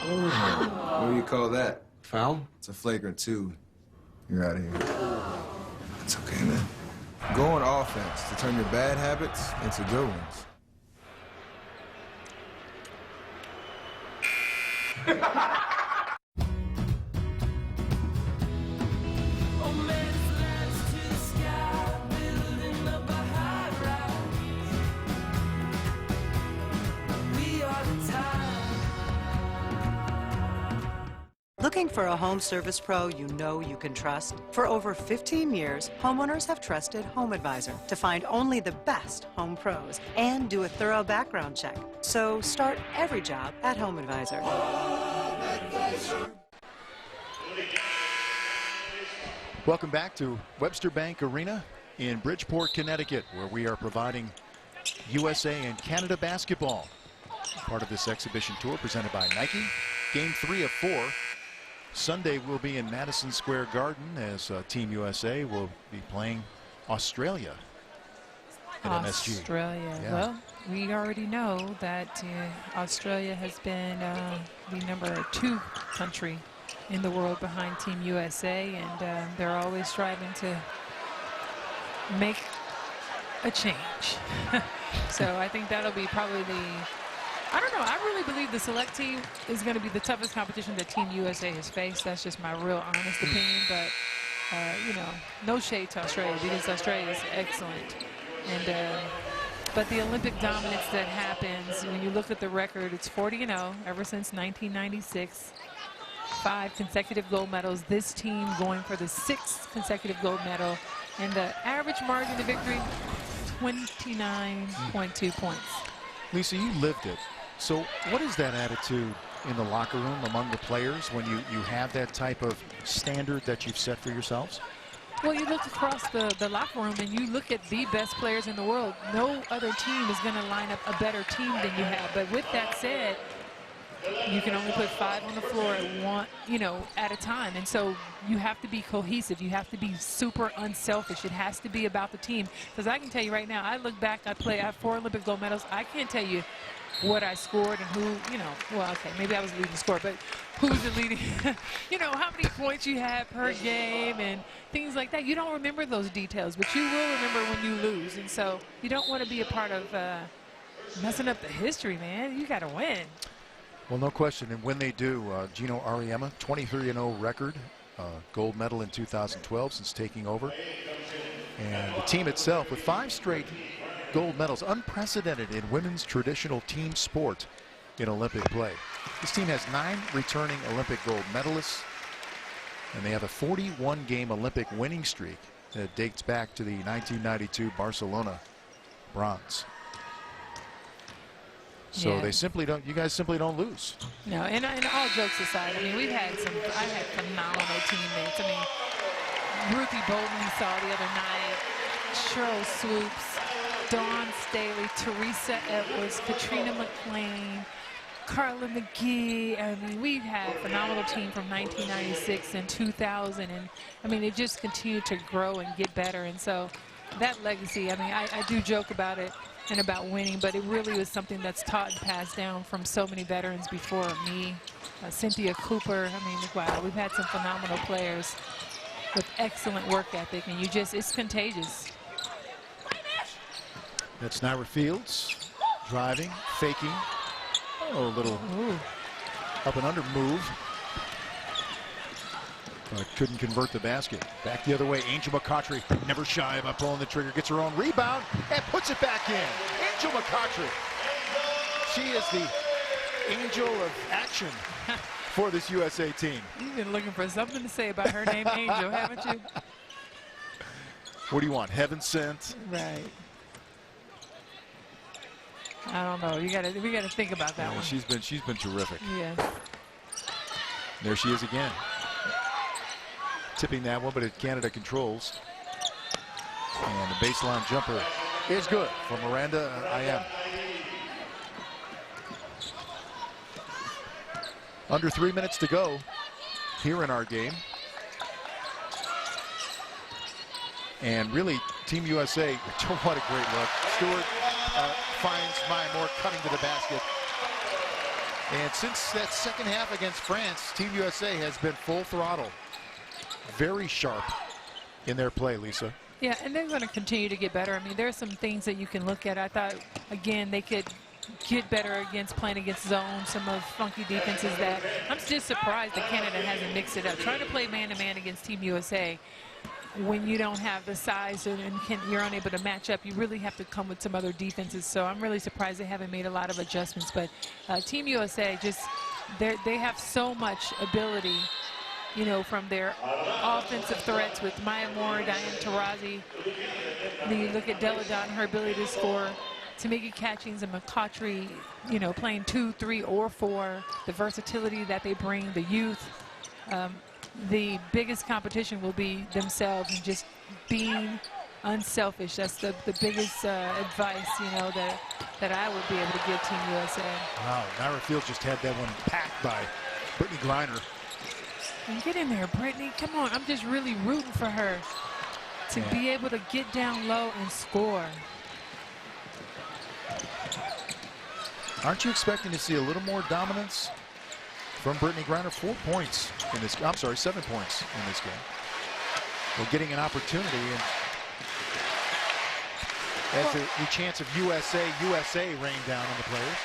What do you call that? Foul? It's a flagrant 2. You're out of here. It's okay, man. Go on offense to turn your bad habits into good ones. Looking for a home service pro you know you can trust? For over 15 years, homeowners have trusted HomeAdvisor to find only the best home pros and do a thorough background check. So start every job at HomeAdvisor. Welcome back to Webster Bank Arena in Bridgeport, Connecticut, where we are providing USA and Canada basketball. Part of this exhibition tour presented by Nike. Game 3 of 4. Sunday will be in Madison Square Garden as Team USA will be playing Australia at MSG. Australia. Yeah. Well, we already know that Australia has been the number 2 country in the world behind Team USA, and they're always striving to make a change. So I think that'll be probably I don't know. I really believe the select team is going to be the toughest competition that Team USA has faced. That's just my real honest opinion. But, you know, no shade to Australia because Australia is excellent. And but the Olympic dominance that happens, when you look at the record, it's 40-0 ever since 1996. 5 consecutive gold medals. This team going for the 6th consecutive gold medal. And the average margin of victory, 29.2 points. Lisa, you lived it. So what is that attitude in the locker room among the players when you have that type of standard that you've set for yourselves? Well, you look across the locker room and you look at the best players in the world. No other team is going to line up a better team than you have. But with that said, you can only put 5 on the floor at a time. And so you have to be cohesive. You have to be super unselfish. It has to be about the team. Because I can tell you right now, I look back, I have 4 Olympic gold medals. I can't tell you what I scored and who, well, okay, maybe I was leading the score, but who's the leading, how many points you had per game and things like that. You don't remember those details, but you will remember when you lose. And so you don't want to be a part of messing up the history, man. You got to win. Well, no question. And when they do, Gino Auriemma, 23-0 record, gold medal in 2012 since taking over. And the team itself with 5 straight gold medals, unprecedented in women's traditional team sport in Olympic play. This team has 9 returning Olympic gold medalists, and they have a 41-game Olympic winning streak that dates back to the 1992 Barcelona bronze. So Yeah. they simply don't, you guys simply don't lose. No, and all jokes aside, I mean, I had phenomenal teammates. I mean, Ruthie Bolton we saw the other night, Cheryl Swoops, Dawn Staley, Teresa Edwards, Katrina McLean, Carla McGee. I mean, we've had a phenomenal team from 1996 and 2000. And, I mean, it just continued to grow and get better. And so that legacy, I mean, I do joke about it and about winning, but it really was something that's taught and passed down from so many veterans before me. Cynthia Cooper, I mean, wow, we've had some phenomenal players with excellent work ethic, and it's contagious. That's Nyra Fields driving, faking. Oh, a little up and under move. But couldn't convert the basket. Back the other way, Angel McCoughtry, never shy about pulling the trigger, gets her own rebound and puts it back in. Angel McCoughtry. She is the angel of action for this USA team. You've been looking for something to say about her name, Angel, haven't you? What do you want? Heaven sent? Right. I don't know. We gotta think about that one. She's been terrific. Yes. There she is again. Tipping that one, but Canada controls. And the baseline jumper is good from Miranda I.M. Under 3 minutes to go here in our game. And really, Team USA, what a great look. Stewart finds Maya Moore cutting to the basket. And since that second half against France, Team USA has been full throttle. Very sharp in their play, Lisa. Yeah, and they're going to continue to get better. I mean, there are some things that you can look at. I thought, again, they could get better against playing against zone, some of funky defenses that I'm just surprised that Canada hasn't mixed it up. Trying to play man-to-man against Team USA when you don't have the size and you're unable to match up, you really have to come with some other defenses. So I'm really surprised they haven't made a lot of adjustments. But Team USA, they have so much ability, you know, from their offensive threats with Maya Moore, Diane Taurasi. Then you look at Della Don, her ability to score. Tamika Catchings and McCautry, you know, playing 2, 3, or 4. The versatility that they bring, the youth. The biggest competition will be themselves and just being unselfish. That's the biggest advice, you know, that I would be able to give Team USA. Wow, Myra Fields just had that one packed by Brittany Griner. And get in there, Brittany. Come on, I'm just really rooting for her to be able to get down low and score. Aren't you expecting to see a little more dominance from Brittany Griner? 4 points in this, I'm sorry, 7 points in this game. Well, getting an opportunity, and as the chance of USA rain down on the players.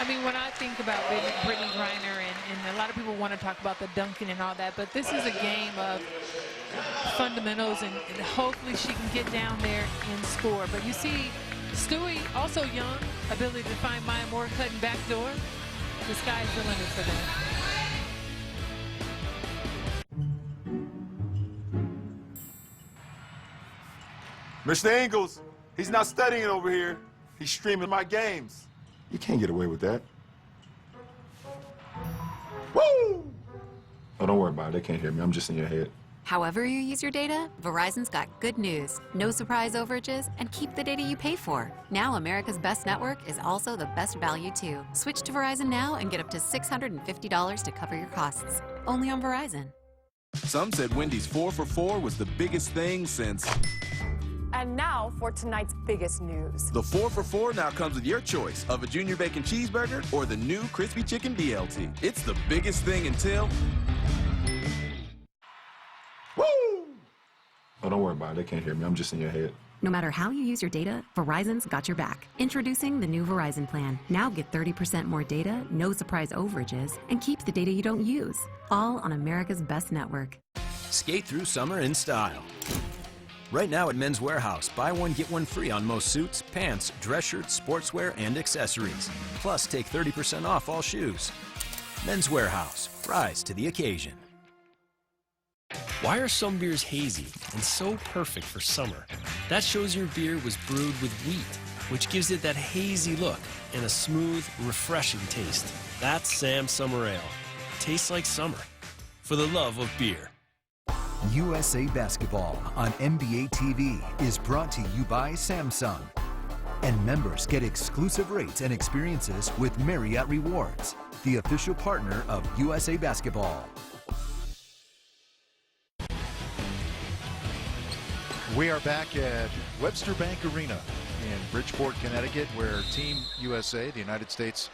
I mean, when I think about Brittany Griner, and a lot of people want to talk about the dunking and all that, but this is a game of fundamentals, and hopefully she can get down there and score. But you see, Stewie, also young, ability to find Maya Moore cutting back door. The sky's the limit for them. Mr. Ingles, he's not studying over here. He's streaming my games. You can't get away with that. Woo! Oh, don't worry about it. They can't hear me. I'm just in your head. However you use your data, Verizon's got good news. No surprise overages, and keep the data you pay for. Now America's Best Network is also the best value too. Switch to Verizon now and get up to $650 to cover your costs. Only on Verizon. Some said Wendy's 4 for $4 was the biggest thing since... And now for tonight's biggest news. The 4 for $4 now comes with your choice of a Junior Bacon Cheeseburger or the new Crispy Chicken BLT. It's the biggest thing until... Woo! Oh, don't worry about it. They can't hear me. I'm just in your head. No matter how you use your data, Verizon's got your back. Introducing the new Verizon plan. Now get 30% more data, no surprise overages, and keep the data you don't use. All on America's Best Network. Skate through summer in style. Right now at Men's Warehouse, buy one, get one free on most suits, pants, dress shirts, sportswear, and accessories. Plus, take 30% off all shoes. Men's Warehouse, rise to the occasion. Why are some beers hazy and so perfect for summer? That shows your beer was brewed with wheat, which gives it that hazy look and a smooth, refreshing taste. That's Sam Summer Ale. Tastes like summer. For the love of beer. USA Basketball on NBA TV is brought to you by Samsung. And members get exclusive rates and experiences with Marriott Rewards, the official partner of USA Basketball. We are back at Webster Bank Arena in Bridgeport, Connecticut, where Team USA, the United States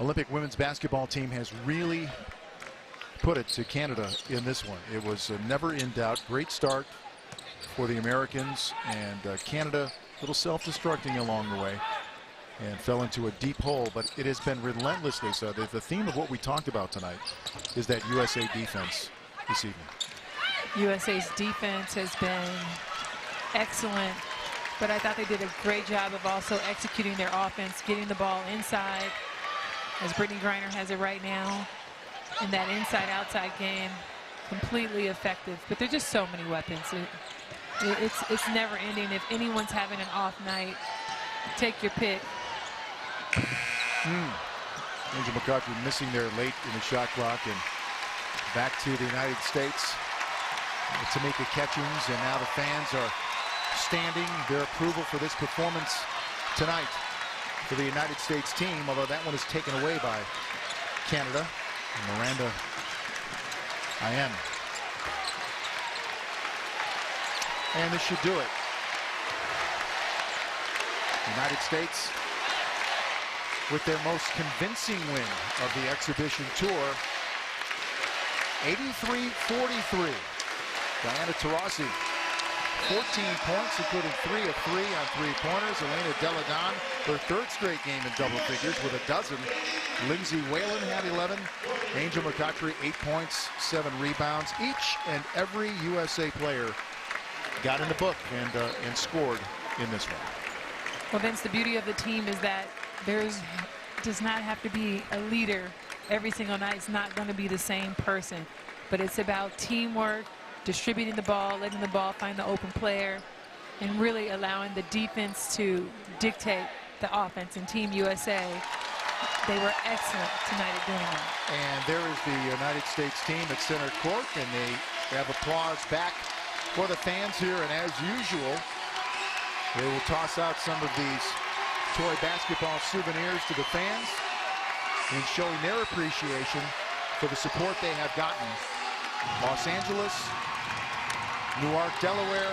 Olympic women's basketball team, has really put it to Canada in this one. It was never in doubt. Great start for the Americans, and Canada a little self-destructing along the way and fell into a deep hole, but it has been relentlessly so. The theme of what we talked about tonight is that USA defense this evening. USA's defense has been excellent, but I thought they did a great job of also executing their offense, getting the ball inside, as Brittany Griner has it right now. In that inside-outside game, completely effective. But there's just so many weapons. It's never ending. If anyone's having an off night, take your pick. Angel McCautry missing there late in the shot clock, and back to the United States. Tamika Catchings, and now the fans are standing their approval for this performance tonight for the United States team, although that one is taken away by Canada. Miranda Ian. And this should do it. United States with their most convincing win of the exhibition tour, 83-43. Diana Taurasi, 14 points, including 3 of 3 on three-pointers. Elena Deladon, her third straight game in double figures with a dozen. Lindsay Whalen had 11. Angel McCutchery, 8 points, 7 rebounds. Each and every USA player got in the book and scored in this one. Well, Vince, the beauty of the team is that does not have to be a leader every single night. It's not going to be the same person, but it's about teamwork, distributing the ball, letting the ball find the open player, and really allowing the defense to dictate the offense. And Team USA, they were excellent tonight at doing that. And there is the United States team at center court, and they have applause back for the fans here. And as usual, they will toss out some of these toy basketball souvenirs to the fans in showing their appreciation for the support they have gotten. Los Angeles, Newark, Delaware,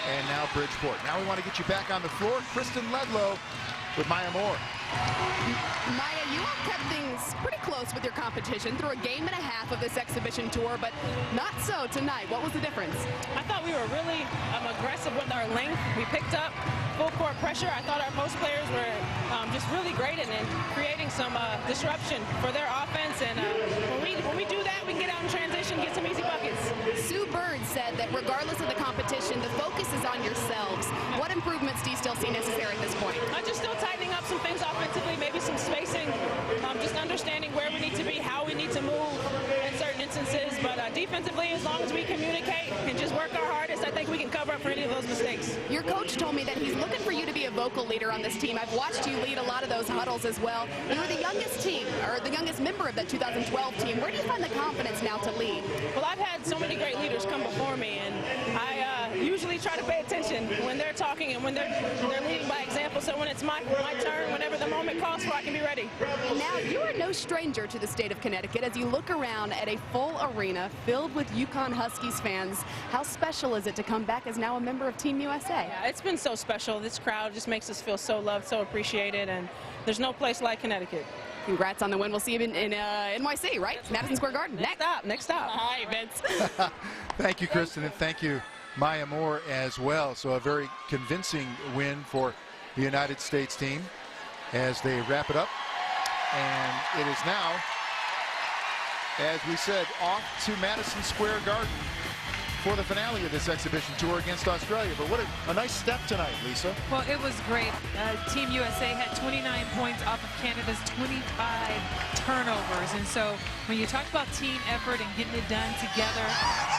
and now Bridgeport. Now we want to get you back on the floor. Kristen Ledlow with Maya Moore. Maya, you all kept things pretty close with your competition through a game and a half of this exhibition tour, but not so tonight. What was the difference? I thought we were really aggressive with our length. We picked up full court pressure. I thought our post players were just really great and creating some disruption for their offense. And when we do that, we can get out in transition, get some easy buckets. Sue Bird said that regardless of the competition, the focus is on yourselves. What improvements do you still see necessary at this point? Just still tightening up some things offensively, maybe some spacing, just understanding where we need to be, how we need to move in certain instances. But defensively, as long as we communicate and just work our hardest, I think we can cover up for any of those mistakes. Your coach told me that he's looking for you to be a vocal leader on this team. I've watched you lead a lot of those huddles as well. You were the youngest team, or the youngest member of that 2012 team. Where do you find the confidence now to lead? Well, I've had so many great leaders come before me, and I usually try to pay attention when they're talking and when they're leading by example. So when it's my turn, whenever the moment calls for, I can be ready. Now, you are no stranger to the state of Connecticut. As you look around at a full arena filled with UConn Huskies fans, how special is it to come back as now a member of Team USA? Yeah, it's been so special. This crowd just makes us feel so loved, so appreciated, and there's no place like Connecticut. Congrats on the win. We'll see you in NYC, right? Madison Square Garden. Next stop. Hi, Vince. Thank you, Kristen, and thank you, Maya Moore, as well. So a very convincing win for the United States team as they wrap it up. And it is now, as we said, off to Madison Square Garden for the finale of this exhibition tour against Australia. But what a nice step tonight, Lisa. Well, it was great. Team USA had 29 points off of Canada's 25 turnovers. And so when you talk about team effort and getting it done together,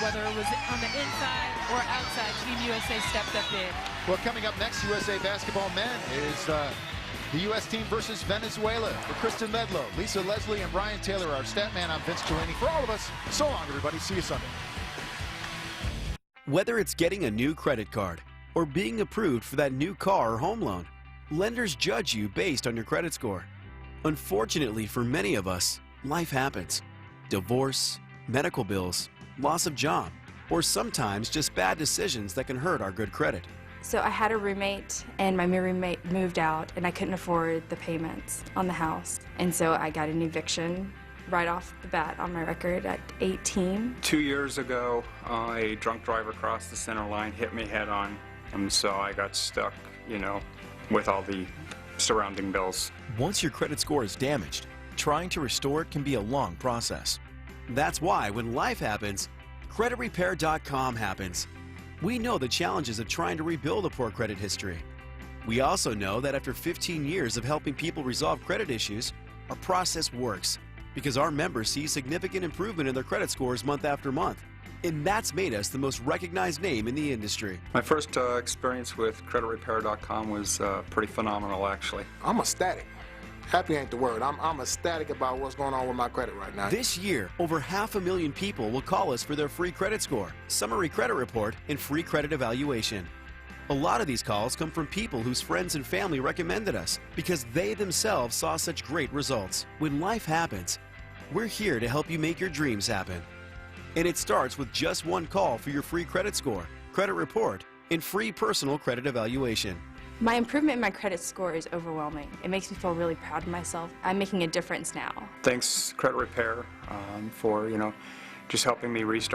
whether it was on the inside or outside, Team USA stepped up big. Well, coming up next, USA Basketball Men is the U.S. team versus Venezuela. For Kristen Ledlow, Lisa Leslie, and Brian Taylor, our stat man, I'm Vince Cellini. For all of us, so long, everybody. See you Sunday. Whether it's getting a new credit card or being approved for that new car or home loan, lenders judge you based on your credit score. Unfortunately for many of us, life happens. Divorce, medical bills, loss of job, or sometimes just bad decisions that can hurt our good credit. So I had a roommate, and my roommate moved out, and I couldn't afford the payments on the house. And so I got an eviction right off the bat on my record at 18. 2 years ago, a drunk driver crossed the center line, hit me head on, and so I got stuck, with all the surrounding bills. Once your credit score is damaged, trying to restore it can be a long process. That's why when life happens, CreditRepair.com happens. We know the challenges of trying to rebuild a poor credit history. We also know that after 15 years of helping people resolve credit issues, our process works because our members see significant improvement in their credit scores month after month. And that's made us the most recognized name in the industry. My first experience with CreditRepair.com was pretty phenomenal, actually. I'm ecstatic. Happy ain't the word. I'm ecstatic about what's going on with my credit right now. This year, over 500,000 people will call us for their free credit score, summary credit report, and free credit evaluation. A lot of these calls come from people whose friends and family recommended us because they themselves saw such great results. When life happens, we're here to help you make your dreams happen. And it starts with just one call for your free credit score, credit report, and free personal credit evaluation. My improvement in my credit score is overwhelming. It makes me feel really proud of myself. I'm making a difference now. Thanks, Credit Repair, for, just helping me restart